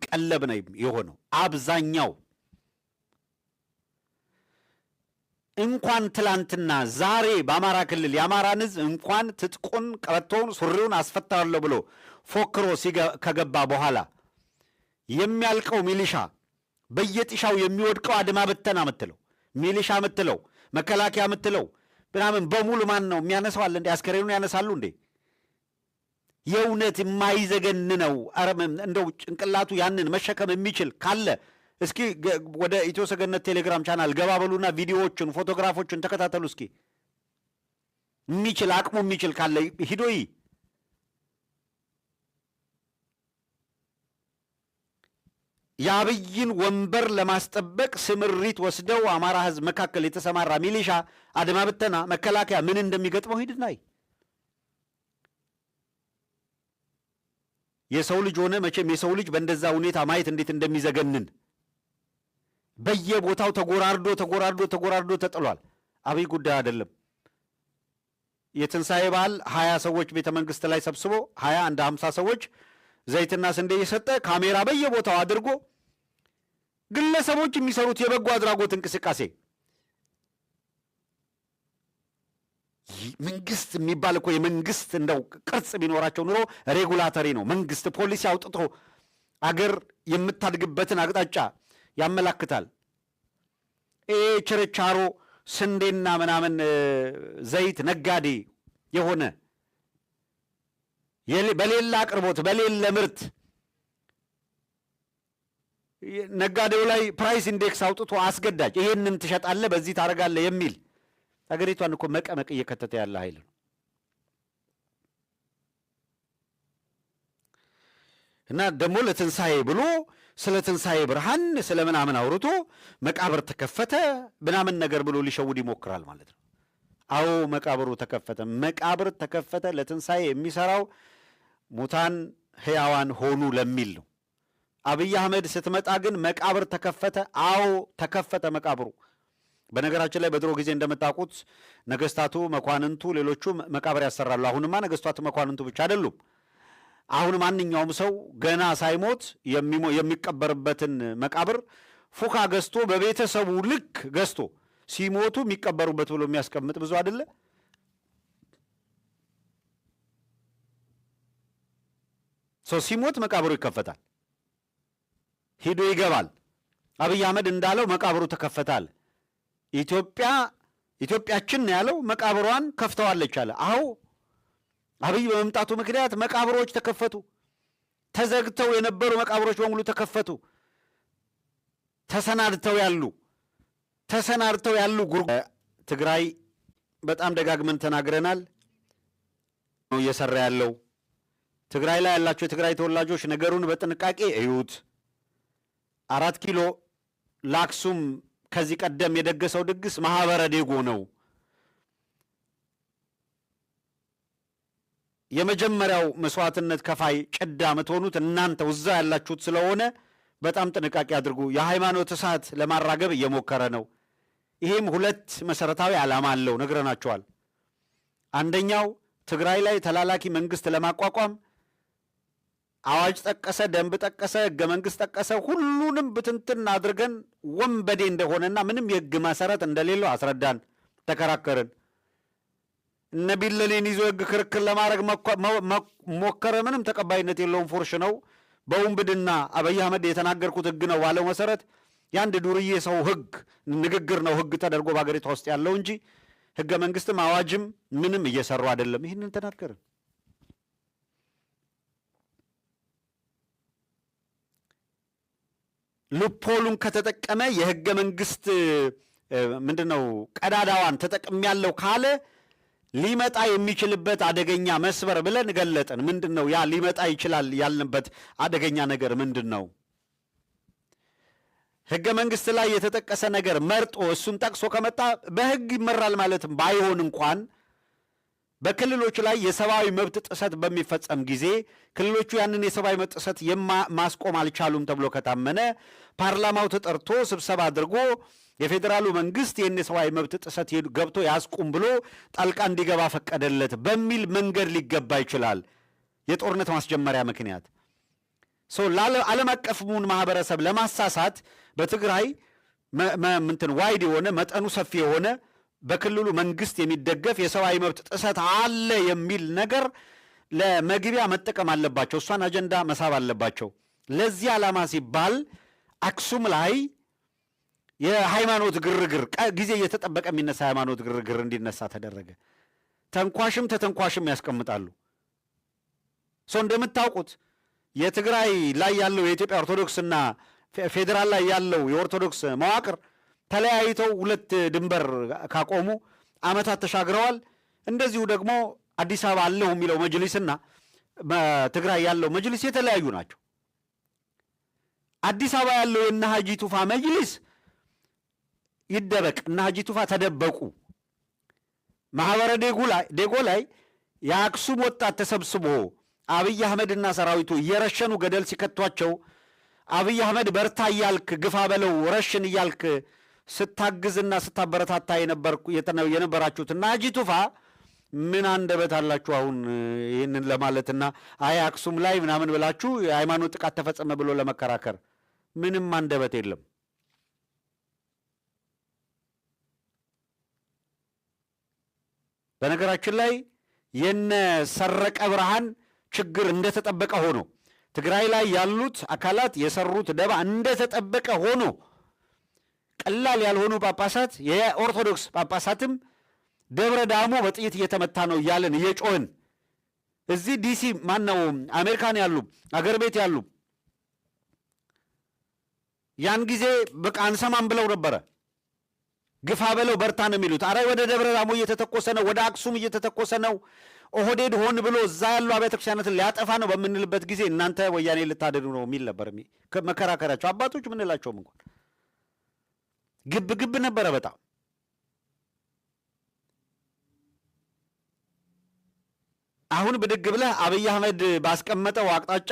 ቀለብ ነው የሆነው አብዛኛው። እንኳን ትላንትና ዛሬ በአማራ ክልል የአማራን ሕዝብ እንኳን ትጥቁን ቀበቶውን ሱሪውን አስፈታለሁ ብሎ ፎክሮ ከገባ በኋላ የሚያልቀው ሚሊሻ በየጥሻው የሚወድቀው አድማ በተና ምትለው ሚሊሻ ምትለው መከላከያ ምትለው ምናምን በሙሉ ማን ነው የሚያነሳው? አለ እንዴ? አስከሬኑን ያነሳሉ እንዴ? የእውነት የማይዘገን ነው። እንደው ጭንቅላቱ ያንን መሸከም የሚችል ካለ እስኪ ወደ ኢትዮ ሰገነት ቴሌግራም ቻናል ገባ በሉና ቪዲዮዎችን ፎቶግራፎችን ተከታተሉ። እስኪ የሚችል አቅሙ የሚችል ካለ ሂዶይ የአብይን ወንበር ለማስጠበቅ ስምሪት ወስደው አማራ ሕዝብ መካከል የተሰማራ ሚሊሻ አድማ ብተና መከላከያ ምን እንደሚገጥመው ሂድናይ። የሰው ልጅ ሆነ መቼም የሰው ልጅ በእንደዛ ሁኔታ ማየት እንዴት እንደሚዘገንን በየቦታው ተጎራርዶ ተጥሏል። አብይ ጉዳይ አይደለም። የትንሣኤ በዓል 20 ሰዎች ቤተ መንግስት ላይ ሰብስቦ 20 እንደ 50 ሰዎች ዘይትና ስንዴ የሰጠ ካሜራ በየቦታው አድርጎ ግለሰቦች የሚሰሩት የበጎ አድራጎት እንቅስቃሴ መንግስት የሚባል እኮ የመንግስት እንደው ቅርጽ ቢኖራቸው ኑሮ ሬጉላተሪ ነው። መንግስት ፖሊሲ አውጥቶ አገር የምታድግበትን አቅጣጫ ያመላክታል። ችርቻሮ ስንዴና ምናምን ዘይት ነጋዴ የሆነ በሌላ አቅርቦት በሌለ ምርት ነጋዴው ላይ ፕራይስ ኢንዴክስ አውጥቶ አስገዳጅ ይሄንን ትሸጣለህ በዚህ ታደርጋለህ የሚል አገሪቷን እኮ መቀመቅ እየከተተ ያለ ኃይል ነው። እና ደግሞ ለትንሣኤ ብሎ ስለ ትንሣኤ ብርሃን ስለ ምናምን አውርቶ መቃብር ተከፈተ ምናምን ነገር ብሎ ሊሸውድ ይሞክራል ማለት ነው። አዎ መቃብሩ ተከፈተ። መቃብር ተከፈተ ለትንሣኤ የሚሰራው ሙታን ሕያዋን ሆኑ ለሚል ነው። አብይ አህመድ ስትመጣ ግን መቃብር ተከፈተ። አዎ ተከፈተ መቃብሩ። በነገራችን ላይ በድሮ ጊዜ እንደምታውቁት ነገስታቱ፣ መኳንንቱ፣ ሌሎቹ መቃብር ያሰራሉ። አሁንማ ነገስታቱ መኳንንቱ ብቻ አይደሉም። አሁን ማንኛውም ሰው ገና ሳይሞት የሚቀበርበትን መቃብር ፉካ ገዝቶ በቤተሰቡ ልክ ገዝቶ ሲሞቱ የሚቀበሩበት ብሎ የሚያስቀምጥ ብዙ አይደለ? ሰው ሲሞት መቃብሩ ይከፈታል፣ ሂዶ ይገባል። አብይ አህመድ እንዳለው መቃብሩ ተከፈታል። ኢትዮጵያችን ያለው መቃብሯን ከፍተዋለች አለ። አዎ አብይ በመምጣቱ ምክንያት መቃብሮች ተከፈቱ። ተዘግተው የነበሩ መቃብሮች በሙሉ ተከፈቱ። ተሰናድተው ያሉ ትግራይ በጣም ደጋግመን ተናግረናል ነው እየሰራ ያለው። ትግራይ ላይ ያላቸው የትግራይ ተወላጆች ነገሩን በጥንቃቄ እዩት። 4 ኪሎ ለአክሱም ከዚህ ቀደም የደገሰው ድግስ ማህበረ ዴጎ ነው። የመጀመሪያው መስዋዕትነት ከፋይ ጭዳ የምትሆኑት እናንተው እዛ ያላችሁት ስለሆነ በጣም ጥንቃቄ አድርጉ። የሃይማኖት እሳት ለማራገብ እየሞከረ ነው። ይሄም 2 መሰረታዊ ዓላማ አለው፣ ነግረናቸዋል። አንደኛው ትግራይ ላይ ተላላኪ መንግስት ለማቋቋም አዋጅ ጠቀሰ፣ ደንብ ጠቀሰ፣ ህገ መንግስት ጠቀሰ፣ ሁሉንም ብትንትን አድርገን ወንበዴ እንደሆነና ምንም የህግ መሰረት እንደሌለው አስረዳን፣ ተከራከርን። እነ ቢለኔን ይዞ ህግ ክርክር ለማድረግ ሞከረ። ምንም ተቀባይነት የለውም፣ ፎርሽ ነው። በውንብድና አብይ አህመድ የተናገርኩት ህግ ነው ባለው መሰረት የአንድ ዱርዬ ሰው ህግ ንግግር ነው ህግ ተደርጎ በሀገሪቷ ውስጥ ያለው እንጂ ህገ መንግስትም አዋጅም ምንም እየሰሩ አይደለም። ይህንን ተናገርን። ሉፖሉን ከተጠቀመ የህገ መንግስት ምንድነው ቀዳዳዋን ተጠቅሜያለሁ ካለ ሊመጣ የሚችልበት አደገኛ መስበር ብለን ገለጥን። ምንድነው ያ ሊመጣ ይችላል ያልንበት አደገኛ ነገር ምንድነው? ህገ መንግስት ላይ የተጠቀሰ ነገር መርጦ እሱን ጠቅሶ ከመጣ በህግ ይመራል ማለትም ባይሆን እንኳን በክልሎች ላይ የሰብአዊ መብት ጥሰት በሚፈጸም ጊዜ ክልሎቹ ያንን የሰብአዊ መብት ጥሰት ማስቆም አልቻሉም ተብሎ ከታመነ ፓርላማው ተጠርቶ ስብሰባ አድርጎ የፌዴራሉ መንግስት ይህን የሰብአዊ መብት ጥሰት ገብቶ ያስቁም ብሎ ጣልቃ እንዲገባ ፈቀደለት በሚል መንገድ ሊገባ ይችላል። የጦርነት ማስጀመሪያ ምክንያት ዓለም አቀፉን ማህበረሰብ ለማሳሳት በትግራይ ዋይድ የሆነ መጠኑ ሰፊ የሆነ በክልሉ መንግስት የሚደገፍ የሰብአዊ መብት ጥሰት አለ የሚል ነገር ለመግቢያ መጠቀም አለባቸው። እሷን አጀንዳ መሳብ አለባቸው። ለዚህ ዓላማ ሲባል አክሱም ላይ የሃይማኖት ግርግር ጊዜ እየተጠበቀ የሚነሳ ሃይማኖት ግርግር እንዲነሳ ተደረገ። ተንኳሽም ተተንኳሽም ያስቀምጣሉ። እንደምታውቁት የትግራይ ላይ ያለው የኢትዮጵያ ኦርቶዶክስና ፌዴራል ላይ ያለው የኦርቶዶክስ መዋቅር ተለያይተው ሁለት ድንበር ካቆሙ ዓመታት ተሻግረዋል። እንደዚሁ ደግሞ አዲስ አበባ አለሁ የሚለው መጅሊስና በትግራይ ያለው መጅሊስ የተለያዩ ናቸው። አዲስ አበባ ያለው የእነ ሀጂ ቱፋ መጅሊስ ይደበቅ፣ እነ ሀጂ ቱፋ ተደበቁ። ማህበረ ዴጎ ላይ የአክሱም ወጣት ተሰብስቦ አብይ አህመድና ሰራዊቱ እየረሸኑ ገደል ሲከቷቸው አብይ አህመድ በርታ እያልክ ግፋ በለው ረሽን እያልክ ስታግዝና ስታበረታታ የነበራችሁትና ሀጂ ቱፋ ምን አንደበት አላችሁ አሁን ይህንን ለማለትና አይ አክሱም ላይ ምናምን ብላችሁ የሃይማኖት ጥቃት ተፈጸመ ብሎ ለመከራከር ምንም አንደበት የለም። በነገራችን ላይ የነ ሰረቀ ብርሃን ችግር እንደተጠበቀ ሆኖ ትግራይ ላይ ያሉት አካላት የሰሩት ደባ እንደተጠበቀ ሆኖ ቀላል ያልሆኑ ጳጳሳት የኦርቶዶክስ ጳጳሳትም ደብረ ዳሞ በጥይት እየተመታ ነው እያለን እየጮህን እዚህ ዲሲ ማነው አሜሪካን ያሉ አገር ቤት ያሉ ያን ጊዜ በቃ አንሰማም ብለው ነበረ። ግፋ በለው በርታ ነው የሚሉት። አረ ወደ ደብረ ዳሞ እየተተኮሰ ነው፣ ወደ አክሱም እየተተኮሰ ነው፣ ኦህዴድ ሆን ብሎ እዛ ያሉ አብያተ ክርስቲያናትን ሊያጠፋ ነው በምንልበት ጊዜ እናንተ ወያኔ ልታደዱ ነው የሚል ነበር መከራከሪያቸው። አባቶች ምንላቸውም እንኳን ግብ ግብ ነበረ በጣም። አሁን ብድግ ብለህ አብይ አህመድ ባስቀመጠው አቅጣጫ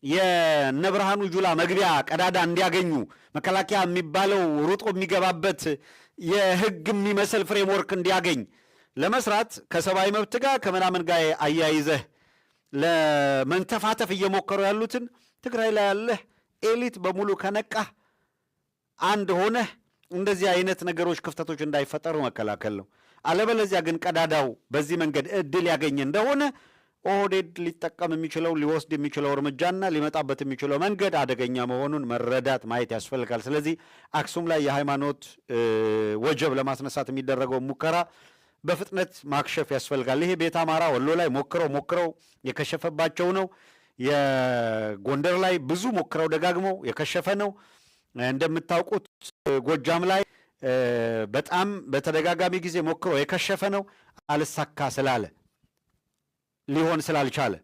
የነ ብርሃኑ ጁላ መግቢያ ቀዳዳ እንዲያገኙ መከላከያ የሚባለው ሩጦ የሚገባበት የህግ የሚመስል ፍሬምወርክ እንዲያገኝ ለመስራት ከሰብአዊ መብት ጋር ከምናምን ጋር አያይዘህ ለመንተፋተፍ እየሞከሩ ያሉትን ትግራይ ላይ ያለህ ኤሊት በሙሉ ከነቃህ አንድ ሆነህ እንደዚህ አይነት ነገሮች ክፍተቶች እንዳይፈጠሩ መከላከል ነው። አለበለዚያ ግን ቀዳዳው በዚህ መንገድ እድል ያገኘ እንደሆነ ኦህዴድ ሊጠቀም የሚችለው ሊወስድ የሚችለው እርምጃና ሊመጣበት የሚችለው መንገድ አደገኛ መሆኑን መረዳት ማየት ያስፈልጋል። ስለዚህ አክሱም ላይ የሃይማኖት ወጀብ ለማስነሳት የሚደረገው ሙከራ በፍጥነት ማክሸፍ ያስፈልጋል። ይሄ ቤተ አማራ ወሎ ላይ ሞክረው የከሸፈባቸው ነው። የጎንደር ላይ ብዙ ሞክረው ደጋግመው የከሸፈ ነው። እንደምታውቁት ጎጃም ላይ በጣም በተደጋጋሚ ጊዜ ሞክረው የከሸፈ ነው። አልሳካ ስላለ ሊሆን ስላልቻለ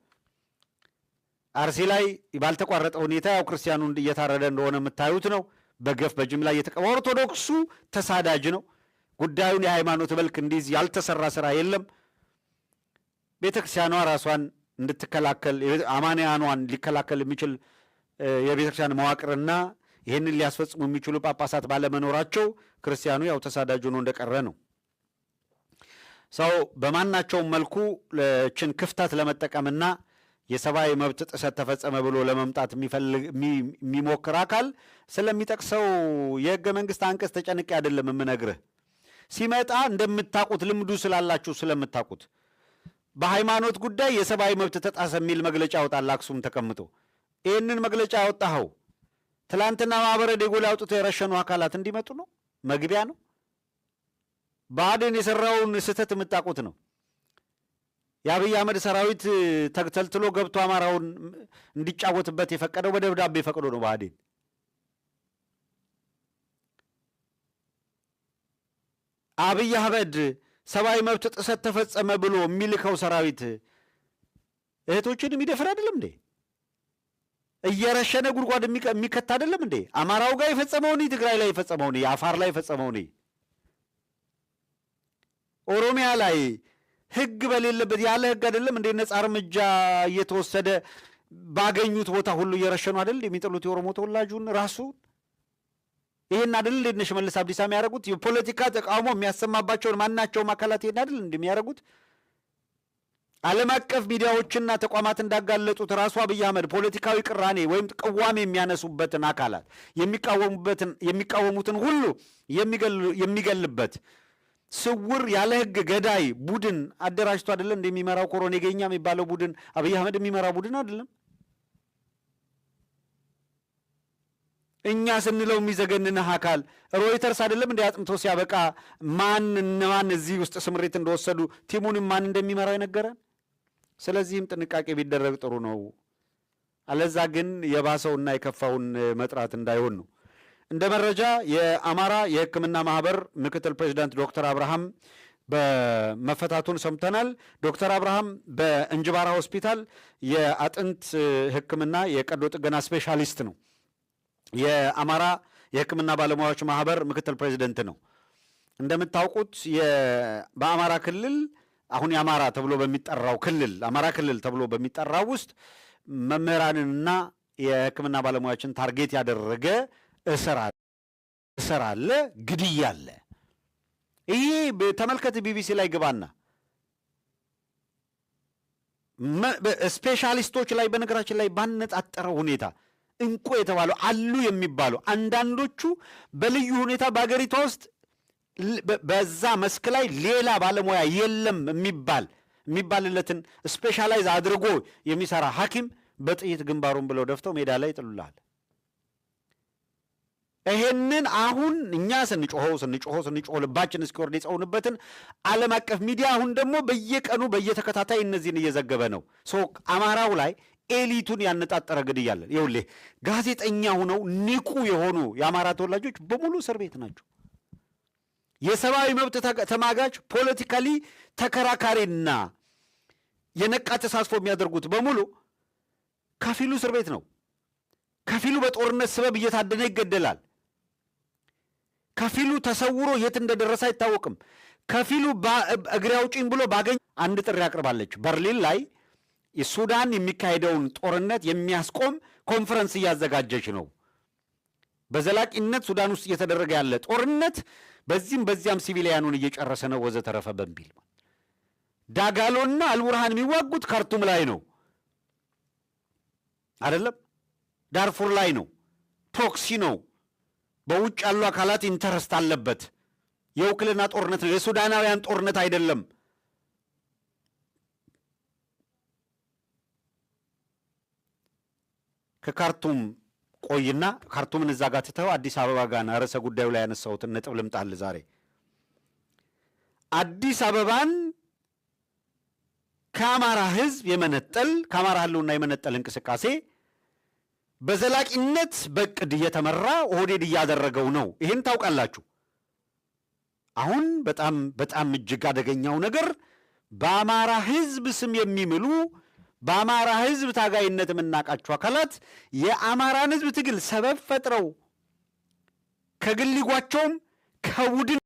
አርሲ ላይ ባልተቋረጠ ሁኔታ ያው ክርስቲያኑ እየታረደ እንደሆነ የምታዩት ነው። በገፍ በጅምላ እየተቀበለ ኦርቶዶክሱ ተሳዳጅ ነው። ጉዳዩን የሃይማኖት መልክ እንዲይዝ ያልተሰራ ስራ የለም። ቤተ ክርስቲያኗ ራሷን እንድትከላከል አማንያኗን ሊከላከል የሚችል የቤተ ክርስቲያን መዋቅርና ይህንን ሊያስፈጽሙ የሚችሉ ጳጳሳት ባለመኖራቸው ክርስቲያኑ ያው ተሳዳጅ ሆኖ እንደቀረ ነው። ሰው በማናቸውም መልኩ ችን ክፍተት ለመጠቀምና የሰብአዊ መብት ጥሰት ተፈጸመ ብሎ ለመምጣት የሚሞክር አካል ስለሚጠቅሰው የህገ መንግስት አንቀጽ ተጨንቄ አይደለም የምነግርህ። ሲመጣ እንደምታውቁት ልምዱ ስላላችሁ ስለምታውቁት በሃይማኖት ጉዳይ የሰብአዊ መብት ተጣሰ የሚል መግለጫ ያወጣል አክሱም ተቀምጦ። ይህንን መግለጫ ያወጣኸው ትላንትና ማህበረ ዴጎ ላይ አውጥተው የረሸኑ አካላት እንዲመጡ ነው? መግቢያ ነው? ብአዴን የሰራውን ስህተት የምታውቁት ነው። የአብይ አህመድ ሰራዊት ተልትሎ ገብቶ አማራውን እንዲጫወትበት የፈቀደው በደብዳቤ ፈቅዶ ነው ብአዴን። አብይ አህመድ ሰብአዊ መብት ጥሰት ተፈጸመ ብሎ የሚልከው ሰራዊት እህቶችን የሚደፍር አይደለም እንዴ? እየረሸነ ጉድጓድ የሚከት አይደለም እንዴ? አማራው ጋር የፈጸመውን ትግራይ ላይ የፈጸመውን አፋር ላይ የፈጸመውን ኦሮሚያ ላይ ህግ በሌለበት ያለ ህግ አይደለም እንዴ ነጻ እርምጃ እየተወሰደ ባገኙት ቦታ ሁሉ እየረሸኑ አይደል የሚጥሉት የኦሮሞ ተወላጁን ራሱ? ይሄን አይደል እንዴ እነ ሽመልስ አብዲሳ የሚያደርጉት? የፖለቲካ ተቃውሞ የሚያሰማባቸውን ማናቸውም አካላት ይሄን አይደል እንደሚያደርጉት? ዓለም አቀፍ ሚዲያዎችና ተቋማት እንዳጋለጡት ራሱ አብይ አህመድ ፖለቲካዊ ቅራኔ ወይም ቅዋሜ የሚያነሱበትን አካላት የሚቃወሙትን ሁሉ የሚገልበት ስውር ያለ ሕግ ገዳይ ቡድን አደራጅቶ አይደለም እንደሚመራው ኮሮኔ ገኛ የሚባለው ቡድን አብይ አህመድ የሚመራው ቡድን አይደለም። እኛ ስንለው የሚዘገንንህ አካል ሮይተርስ አይደለም እንደ አጥንቶ ሲያበቃ ማን እዚህ ውስጥ ስምሪት እንደወሰዱ ቲሙንም ማን እንደሚመራው የነገረን። ስለዚህም ጥንቃቄ ቢደረግ ጥሩ ነው። አለዛ ግን የባሰውና የከፋውን መጥራት እንዳይሆን ነው። እንደ መረጃ የአማራ የሕክምና ማህበር ምክትል ፕሬዚዳንት ዶክተር አብርሃም በመፈታቱን ሰምተናል። ዶክተር አብርሃም በእንጅባራ ሆስፒታል የአጥንት ሕክምና የቀዶ ጥገና ስፔሻሊስት ነው። የአማራ የሕክምና ባለሙያዎች ማህበር ምክትል ፕሬዚደንት ነው። እንደምታውቁት በአማራ ክልል አሁን የአማራ ተብሎ በሚጠራው ክልል አማራ ክልል ተብሎ በሚጠራው ውስጥ መምህራንንና የሕክምና ባለሙያዎችን ታርጌት ያደረገ እስር አለ፣ ግድያ አለ። ይሄ ተመልከት፣ ቢቢሲ ላይ ግባና ስፔሻሊስቶች ላይ በነገራችን ላይ ባነጣጠረው ሁኔታ እንቁ የተባሉ አሉ የሚባሉ አንዳንዶቹ በልዩ ሁኔታ በአገሪቷ ውስጥ በዛ መስክ ላይ ሌላ ባለሙያ የለም የሚባልለትን ስፔሻላይዝ አድርጎ የሚሰራ ሐኪም በጥይት ግንባሩን ብለው ደፍተው ሜዳ ላይ ይጥሉልሃል። ይሄንን አሁን እኛ ስንጮኸው ልባችን እስኪወርድ የጸውንበትን ዓለም አቀፍ ሚዲያ አሁን ደግሞ በየቀኑ በየተከታታይ እነዚህን እየዘገበ ነው። አማራው ላይ ኤሊቱን ያነጣጠረ ግድያለን። ይኸውልህ ጋዜጠኛ ሆነው ንቁ የሆኑ የአማራ ተወላጆች በሙሉ እስር ቤት ናቸው። የሰብአዊ መብት ተማጋች ፖለቲካሊ ተከራካሪና የነቃ ተሳትፎ የሚያደርጉት በሙሉ ከፊሉ እስር ቤት ነው። ከፊሉ በጦርነት ሰበብ እየታደነ ይገደላል። ከፊሉ ተሰውሮ የት እንደደረሰ አይታወቅም። ከፊሉ እግሬ አውጪኝ ብሎ ባገኝ አንድ ጥሪ አቅርባለች። በርሊን ላይ የሱዳን የሚካሄደውን ጦርነት የሚያስቆም ኮንፈረንስ እያዘጋጀች ነው። በዘላቂነት ሱዳን ውስጥ እየተደረገ ያለ ጦርነት በዚህም በዚያም ሲቪሊያኑን እየጨረሰ ነው ወዘተረፈ በሚል ዳጋሎና አልቡርሃን የሚዋጉት ካርቱም ላይ ነው አይደለም፣ ዳርፉር ላይ ነው። ፕሮክሲ ነው። በውጭ ያሉ አካላት ኢንተረስት አለበት። የውክልና ጦርነት ነው። የሱዳናውያን ጦርነት አይደለም። ከካርቱም ቆይና ካርቱምን እዛ ጋር ትተው አዲስ አበባ ጋር ርዕሰ ጉዳዩ ላይ ያነሳሁትን ነጥብ ልምጣል። ዛሬ አዲስ አበባን ከአማራ ሕዝብ የመነጠል ከአማራ ህልውና የመነጠል እንቅስቃሴ በዘላቂነት በቅድ እየተመራ ኦህዴድ እያደረገው ነው። ይህን ታውቃላችሁ። አሁን በጣም እጅግ አደገኛው ነገር በአማራ ሕዝብ ስም የሚምሉ በአማራ ሕዝብ ታጋይነት የምናውቃቸው አካላት የአማራን ሕዝብ ትግል ሰበብ ፈጥረው ከግል ሊጓቸውም ከቡድን